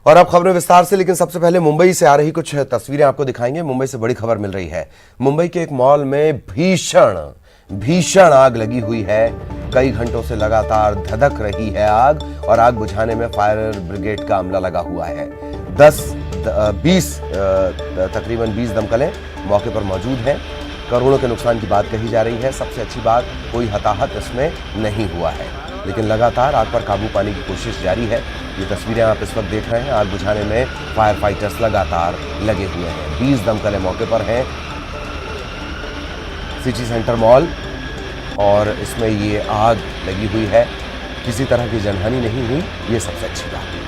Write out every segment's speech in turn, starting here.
और अब खबरें विस्तार से, लेकिन सबसे पहले मुंबई से आ रही कुछ तस्वीरें आपको दिखाएंगे। मुंबई से बड़ी खबर मिल रही है। मुंबई के एक मॉल में भीषण आग लगी हुई है। कई घंटों से लगातार धधक रही है आग और आग बुझाने में फायर ब्रिगेड का अमला लगा हुआ है। तकरीबन 20 दमकलें मौके पर मौजूद हैं। करोड़ों के नुकसान की बात कही जा रही है। सबसे अच्छी बात, कोई हताहत इसमें नहीं हुआ है, लेकिन लगातार आग पर काबू पाने की कोशिश जारी है। ये तस्वीरें आप इस वक्त देख रहे हैं। आग बुझाने में फायर फाइटर्स लगातार लगे हुए हैं। 20 दमकलें मौके पर हैं। सिटी सेंटर मॉल और इसमें ये आग लगी हुई है। किसी तरह की जनहानि नहीं हुई, ये सबसे अच्छी बात है।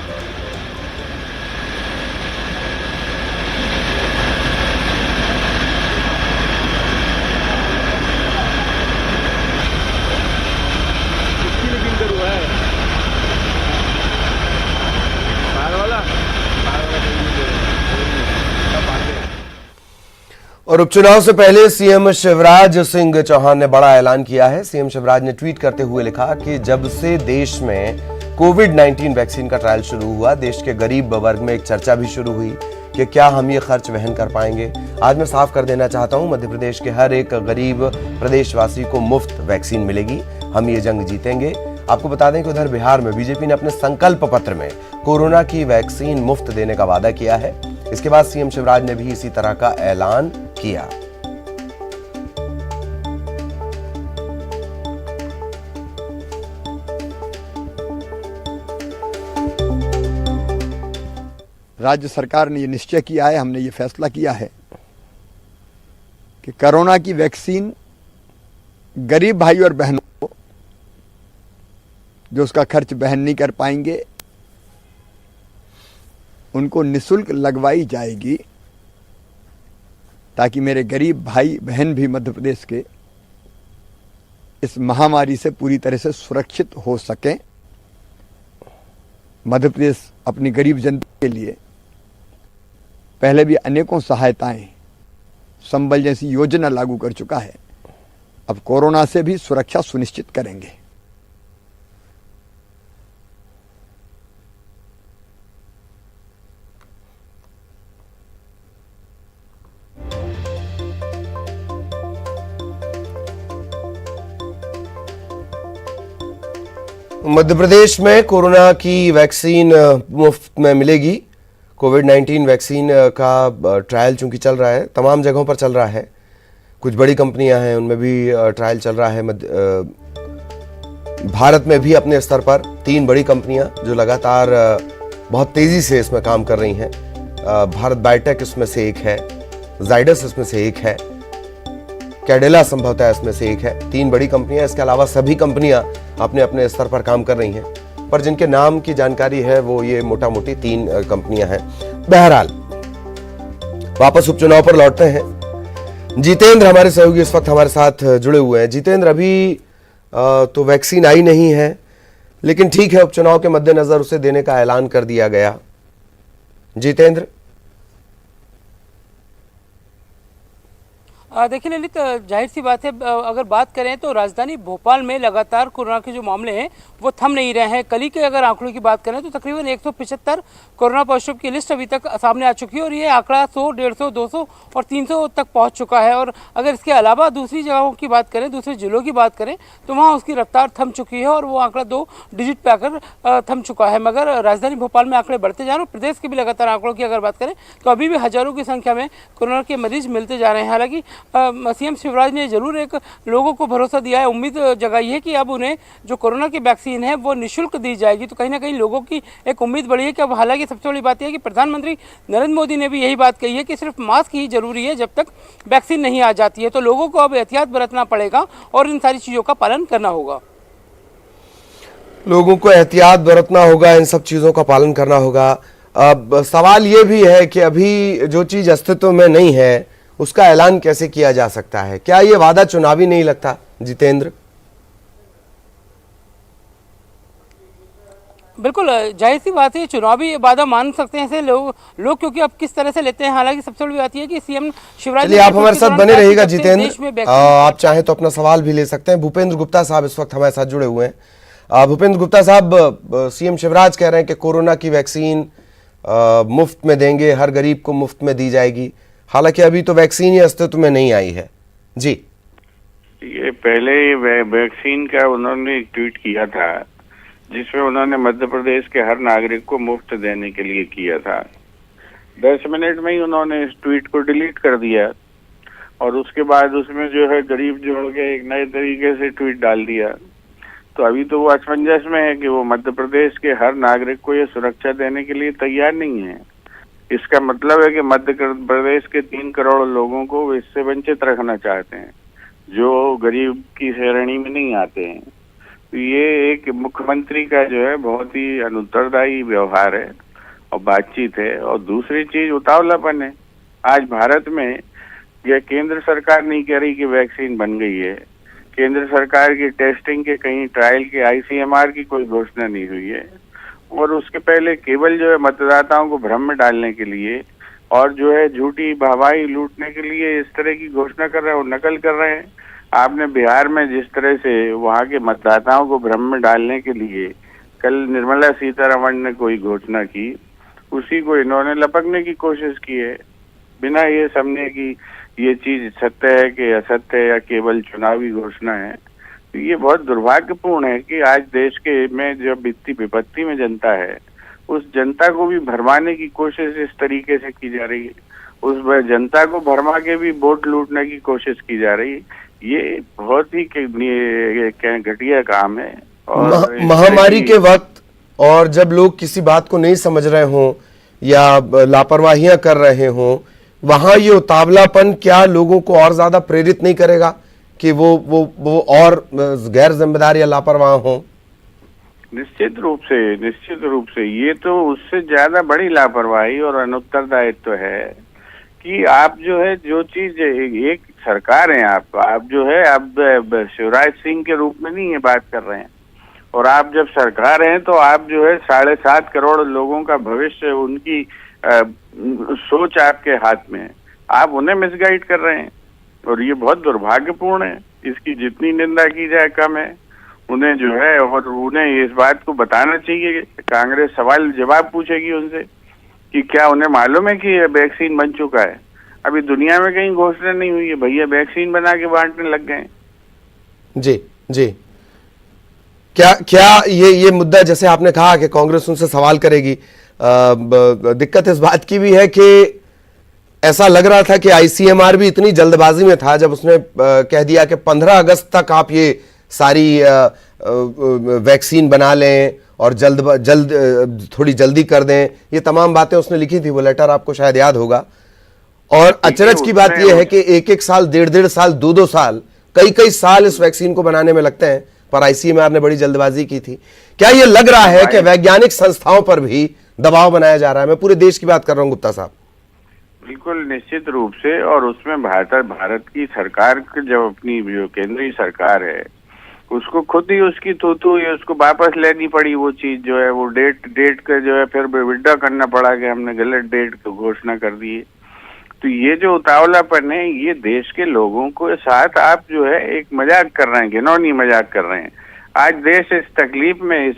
और उपचुनाव से पहले सीएम शिवराज सिंह चौहान ने बड़ा ऐलान किया है। सीएम शिवराज ने ट्वीट करते हुए लिखा कि जब से देश में कोविड-19 वैक्सीन का ट्रायल शुरू हुआ, देश के गरीब वर्ग में एक चर्चा भी शुरू हुई कि क्या हम ये खर्च वहन कर पाएंगे। आज मैं साफ कर देना चाहता हूं, मध्य प्रदेश के हर एक गरीब प्रदेशवासी को मुफ्त वैक्सीन मिलेगी। हम ये जंग जीतेंगे। आपको बता दें कि उधर बिहार में बीजेपी ने अपने संकल्प पत्र में कोरोना की वैक्सीन मुफ्त देने का वादा किया है। इसके बाद सीएम शिवराज ने भी इसी तरह का ऐलान किया। राज्य सरकार ने ये निश्चय किया है, हमने ये फैसला किया है कि कोरोना की वैक्सीन गरीब भाई और बहनों को जो उसका खर्च वहन नहीं कर पाएंगे, उनको निःशुल्क लगवाई जाएगी, ताकि मेरे गरीब भाई बहन भी मध्य प्रदेश के इस महामारी से पूरी तरह से सुरक्षित हो सकें। मध्य प्रदेश अपनी गरीब जनता के लिए पहले भी अनेकों सहायताएं, संबल जैसी योजना लागू कर चुका है। अब कोरोना से भी सुरक्षा सुनिश्चित करेंगे। मध्य प्रदेश में कोरोना की वैक्सीन मुफ्त में मिलेगी। कोविड-19 वैक्सीन का ट्रायल चूंकि चल रहा है, तमाम जगहों पर चल रहा है। कुछ बड़ी कंपनियां हैं, उनमें भी ट्रायल चल रहा है। भारत में भी अपने स्तर पर 3 बड़ी कंपनियां जो लगातार बहुत तेजी से इसमें काम कर रही हैं। भारत बायोटेक इसमें से एक है, जाइडस इसमें से एक है, कैडिला संभवतः इसमें से एक है। 3 बड़ी कंपनियां। इसके अलावा सभी कंपनियां अपने अपने स्तर पर काम कर रही हैं, पर जिनके नाम की जानकारी है वो ये मोटा मोटी 3 कंपनियां हैं। बहरहाल वापस उपचुनाव पर लौटते हैं। जितेंद्र हमारे सहयोगी इस वक्त हमारे साथ जुड़े हुए हैं। जितेंद्र, अभी तो वैक्सीन आई नहीं है, लेकिन ठीक है, उपचुनाव के मद्देनजर उसे देने का ऐलान कर दिया गया। जितेंद्र, देखिए ललित, जाहिर सी बात है, अगर बात करें तो राजधानी भोपाल में लगातार कोरोना के जो मामले हैं वो थम नहीं रहे हैं। कल ही के अगर आंकड़ों की बात करें तो तकरीबन 175 कोरोना पॉजिटिव की लिस्ट अभी तक सामने आ चुकी है और ये आंकड़ा 100, 150, 200 और 300 तक पहुंच चुका है। और अगर इसके अलावा दूसरी जगहों की बात करें, दूसरे जिलों की बात करें, तो वहाँ उसकी रफ्तार थम चुकी है और वो आंकड़ा 2 डिजिट पे आकर थम चुका है। मगर राजधानी भोपाल में आंकड़े बढ़ते जा रहे हैं। प्रदेश के भी लगातार आंकड़ों की अगर बात करें तो अभी भी हजारों की संख्या में कोरोना के मरीज मिलते जा रहे हैं। हालांकि सीएम शिवराज ने जरूर एक लोगों को भरोसा दिया है, उम्मीद जगाई है कि अब उन्हें जो कोरोना की वैक्सीन है वो निःशुल्क दी जाएगी। तो कहीं ना कहीं लोगों की एक उम्मीद बढ़ी है कि अब, हालांकि सबसे बड़ी बात यह है कि प्रधानमंत्री नरेंद्र मोदी ने भी यही बात कही है कि सिर्फ मास्क ही जरूरी है जब तक वैक्सीन नहीं आ जाती है। तो लोगों को अब एहतियात बरतना पड़ेगा और इन सारी चीज़ों का पालन करना होगा। लोगों को एहतियात बरतना होगा, इन सब चीज़ों का पालन करना होगा। अब सवाल ये भी है कि अभी जो चीज़ अस्तित्व में नहीं है उसका ऐलान कैसे किया जा सकता है? क्या ये वादा चुनावी नहीं लगता जितेंद्र? बिल्कुल, जाहिर सी बात है, चुनावी वादा मान सकते हैं ऐसे लोग क्योंकि अब किस तरह से लेते हैं। हालांकि सबसे बड़ी बात यह है कि सीएम शिवराज, आप हमारे साथ बने रहिएगा जितेंद्र। आप चाहें तो अपना सवाल भी ले सकते हैं। भूपेंद्र गुप्ता साहब इस वक्त हमारे साथ जुड़े हुए हैं। भूपेंद्र गुप्ता साहब, सीएम शिवराज कह रहे हैं कि कोरोना की वैक्सीन मुफ्त में देंगे, हर गरीब को मुफ्त में दी जाएगी। हालांकि अभी तो वैक्सीन ही अस्तित्व में नहीं आई है। जी, ये पहले वैक्सीन का उन्होंने एक ट्वीट किया था जिसमें उन्होंने मध्य प्रदेश के हर नागरिक को मुफ्त देने के लिए किया था। 10 मिनट में ही उन्होंने इस ट्वीट को डिलीट कर दिया और उसके बाद उसमें जो है गरीब जोड़ के एक नए तरीके से ट्वीट डाल दिया। तो अभी तो वो असमंजस में है कि वो मध्य प्रदेश के हर नागरिक को ये सुरक्षा देने के लिए तैयार नहीं है। इसका मतलब है कि मध्य प्रदेश के 3 करोड़ लोगों को वो इससे वंचित रखना चाहते हैं जो गरीब की श्रेणी में नहीं आते हैं। तो ये एक मुख्यमंत्री का जो है बहुत ही अनुत्तरदायी व्यवहार है और बातचीत है। और दूसरी चीज उतावलापन है। आज भारत में यह केंद्र सरकार नहीं कह रही कि वैक्सीन बन गई है। केंद्र सरकार की टेस्टिंग के कहीं ट्रायल के ICMR की कोई घोषणा नहीं हुई है। और उसके पहले केवल जो है मतदाताओं को भ्रम में डालने के लिए और जो है झूठी वाहवाही लूटने के लिए इस तरह की घोषणा कर रहे हैं और नकल कर रहे हैं। आपने बिहार में जिस तरह से वहाँ के मतदाताओं को भ्रम में डालने के लिए कल निर्मला सीतारमण ने कोई घोषणा की, उसी को इन्होंने लपकने की कोशिश की है बिना ये समझे कि ये चीज सत्य है कि असत्य है या केवल चुनावी घोषणा है। तो ये बहुत दुर्भाग्यपूर्ण है कि आज देश के में जो वित्तीय विपत्ति में जनता है उस जनता को भी भरमाने की कोशिश इस तरीके से की जा रही है। उस जनता को भरमा के भी वोट लूटने की कोशिश की जा रही है। ये बहुत ही घटिया काम है। और महामारी के वक्त और जब लोग किसी बात को नहीं समझ रहे हों या लापरवाहियां कर रहे हों, वहां ये उतावलापन क्या लोगों को और ज्यादा प्रेरित नहीं करेगा कि वो और गैर जिम्मेदार या लापरवाह हों? निश्चित रूप से ये तो उससे ज्यादा बड़ी लापरवाही और अनुत्तरदायित्व है कि आप जो है जो चीज एक सरकार है, आप जो है आप शिवराज सिंह के रूप में नहीं ये बात कर रहे हैं। और आप जब सरकार हैं तो आप जो है 7.5 करोड़ लोगों का भविष्य, उनकी सोच आपके हाथ में है। आप उन्हें मिसगाइड कर रहे हैं और ये बहुत दुर्भाग्यपूर्ण है। इसकी जितनी निंदा की जाए कम है। उन्हें जो है और उन्हें इस बात को बताना चाहिए। कांग्रेस सवाल जवाब पूछेगी उनसे कि क्या उन्हें मालूम है कि वैक्सीन बन चुका है। अभी दुनिया में कहीं घोषणा नहीं हुई है, भैया वैक्सीन बना के बांटने लग गए। जी जी, क्या ये मुद्दा, जैसे आपने कहा कि कांग्रेस उनसे सवाल करेगी, दिक्कत इस बात की भी है कि ऐसा लग रहा था कि ICMR भी इतनी जल्दबाजी में था जब उसने कह दिया कि 15 अगस्त तक आप ये सारी वैक्सीन बना लें और जल्द थोड़ी जल्दी कर दें। ये तमाम बातें उसने लिखी थी, वो लेटर आपको शायद याद होगा। और अचरज की बात यह है कि 1-1 साल, 1.5 साल, 2-2 साल, कई साल इस वैक्सीन को बनाने में लगते हैं, पर ICMR ने बड़ी जल्दबाजी की थी। क्या यह लग रहा है कि वैज्ञानिक संस्थाओं पर भी दबाव बनाया जा रहा है? मैं पूरे देश की बात कर रहा हूं गुप्ता साहब। बिल्कुल निश्चित रूप से। और उसमें भारत की सरकार की जो अपनी जो केंद्रीय सरकार है उसको खुद ही उसकी तूतू उसको वापस लेनी पड़ी। वो चीज जो है वो डेट का जो है फिर विड्रॉ करना पड़ा कि हमने गलत डेट की घोषणा कर दी है। तो ये जो उतावलापन है ये देश के लोगों को साथ आप जो है एक मजाक कर रहे हैं, घिनौनी मजाक कर रहे हैं। आज देश इस तकलीफ में इस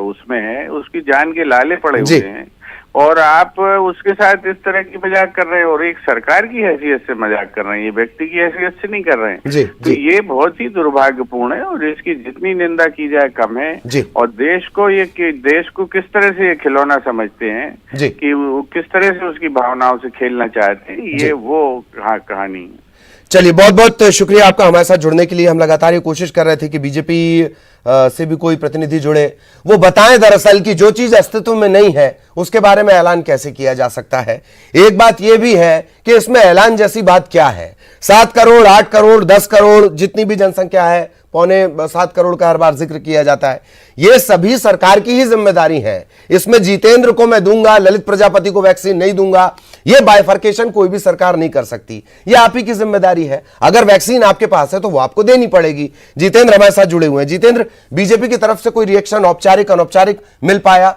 उसमें है, उसकी जान के लाले पड़े हुए हैं और आप उसके साथ इस तरह की मजाक कर रहे हैं और एक सरकार की हैसियत से मजाक कर रहे हैं, ये व्यक्ति की हैसियत से नहीं कर रहे हैं। तो ये बहुत ही दुर्भाग्यपूर्ण है और इसकी जितनी निंदा की जाए कम है। और देश को किस तरह से ये खिलौना समझते हैं कि वो किस तरह से उसकी भावनाओं से खेलना चाहते हैं, ये वो कहानी है। चलिए, बहुत बहुत शुक्रिया आपका हमारे साथ जुड़ने के लिए। हम लगातार ये कोशिश कर रहे थे कि बीजेपी से भी कोई प्रतिनिधि जुड़े, वो बताएं दरअसल कि जो चीज अस्तित्व में नहीं है उसके बारे में ऐलान कैसे किया जा सकता है। एक बात यह भी है कि इसमें ऐलान जैसी बात क्या है। 7 करोड़, 8 करोड़, 10 करोड़, जितनी भी जनसंख्या है, 6.25 करोड़ का हर बार जिक्र किया जाता है। यह सभी सरकार की ही जिम्मेदारी है। इसमें जितेंद्र को मैं दूंगा, ललित प्रजापति को वैक्सीन नहीं दूंगा, यह बाइफर्केशन कोई भी सरकार नहीं कर सकती। यह आप ही की जिम्मेदारी है। अगर वैक्सीन आपके पास है तो वो आपको देनी पड़ेगी। जितेंद्र हमारे साथ जुड़े हुए हैं। जितेंद्र, बीजेपी की तरफ से कोई रिएक्शन औपचारिक अनौपचारिक मिल पाया?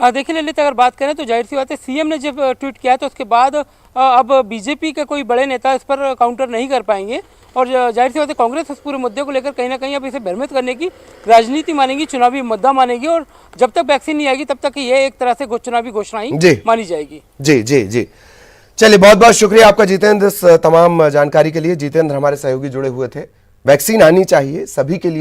देखिए ललित, अगर बात करें तो जाहिर सी बात है सीएम ने जब ट्वीट किया तो उसके बाद अब बीजेपी के कोई बड़े नेता इस पर काउंटर नहीं कर पाएंगे और जाहिर सी बात है कांग्रेस इस पूरे मुद्दे को लेकर कहीं ना कहीं अब इसे भ्रमित करने की राजनीति मानेगी, चुनावी मुद्दा मानेगी, और जब तक वैक्सीन नहीं आएगी तब तक ये एक तरह से चुनावी घोषणा ही मानी जाएगी। जी जी जी, चलिए बहुत बहुत शुक्रिया आपका जितेंद्र, इस तमाम जानकारी के लिए। जितेंद्र हमारे सहयोगी जुड़े हुए थे। वैक्सीन आनी चाहिए सभी के लिए।